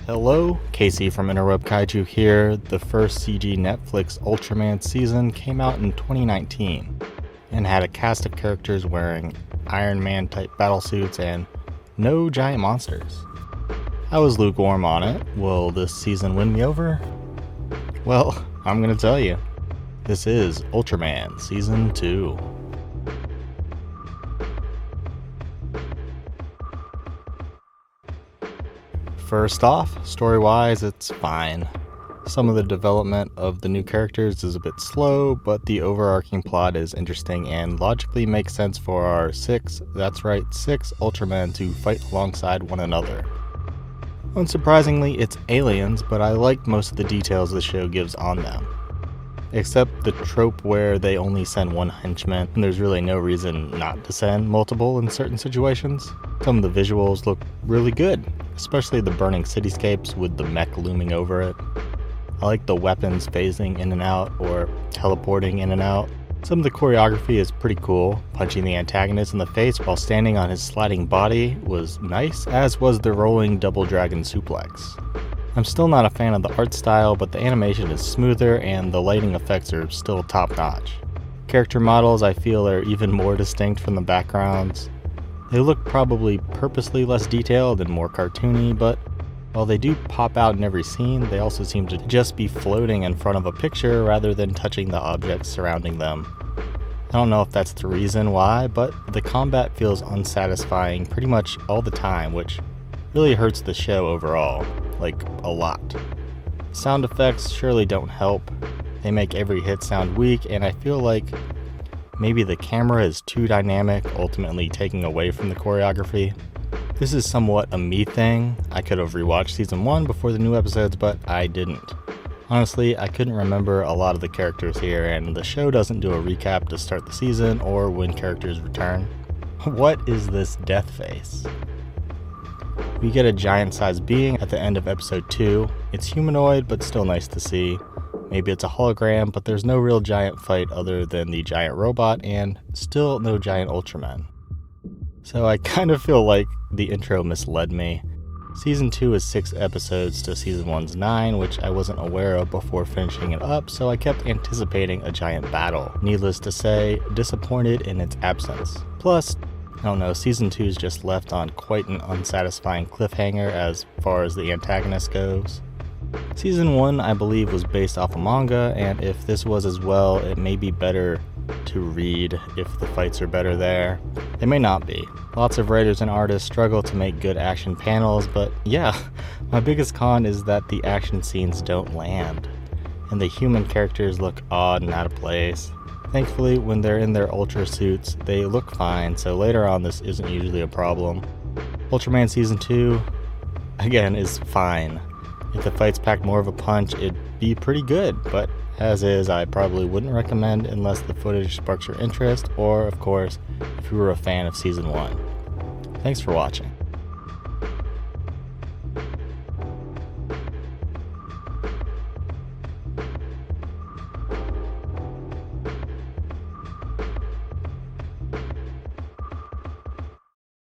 Hello, Casey from interwebkaiju here. The first CG Netflix Ultraman season came out in 2019 and had a cast of characters wearing Iron Man type battlesuits and no giant monsters. I was lukewarm on it. Will this season win me over? Well, I'm gonna tell you. This is Ultraman Season 2. First off, story-wise, it's fine. Some of the development of the new characters is a bit slow, but the overarching plot is interesting and logically makes sense for our six Ultramen to fight alongside one another. Unsurprisingly, it's aliens, but I like most of the details the show gives on them. Except the trope where they only send one henchman, and there's really no reason not to send multiple in certain situations. Some of the visuals look really good, especially the burning cityscapes with the mech looming over it. I like the weapons phasing in and out or teleporting in and out. Some of the choreography is pretty cool. Punching the antagonist in the face while standing on his sliding body was nice, as was the rolling double dragon suplex. I'm still not a fan of the art style, but the animation is smoother and the lighting effects are still top notch. Character models I feel are even more distinct from the backgrounds. They look probably purposely less detailed and more cartoony, but while they do pop out in every scene, they also seem to just be floating in front of a picture rather than touching the objects surrounding them. I don't know if that's the reason why, but the combat feels unsatisfying pretty much all the time, which really hurts the show overall, like a lot. Sound effects surely don't help. They make every hit sound weak, and I feel like maybe the camera is too dynamic, ultimately taking away from the choreography. This is somewhat a me thing. I could have rewatched season 1 before the new episodes, but I didn't. Honestly, I couldn't remember a lot of the characters here, and the show doesn't do a recap to start the season or when characters return. What is this death face? We get a giant-sized being at the end of episode 2. It's humanoid, but still nice to see. Maybe it's a hologram, but there's no real giant fight other than the giant robot, and still no giant Ultraman. So I kind of feel like the intro misled me. Season 2 is 6 episodes to Season 1's 9, which I wasn't aware of before finishing it up, so I kept anticipating a giant battle. Needless to say, disappointed in its absence. Plus, I don't know, Season 2 is just left on quite an unsatisfying cliffhanger as far as the antagonist goes. Season 1, I believe, was based off a manga, and if this was as well, it may be better to read if the fights are better there. They may not be. Lots of writers and artists struggle to make good action panels, but yeah, my biggest con is that the action scenes don't land, and the human characters look odd and out of place. Thankfully, when they're in their ultra suits, they look fine, so later on this isn't usually a problem. Ultraman Season 2, again, is fine. If the fights packed more of a punch, it'd be pretty good, but as is, I probably wouldn't recommend unless the footage sparks your interest, or, of course, if you were a fan of Season 1. Thanks for watching.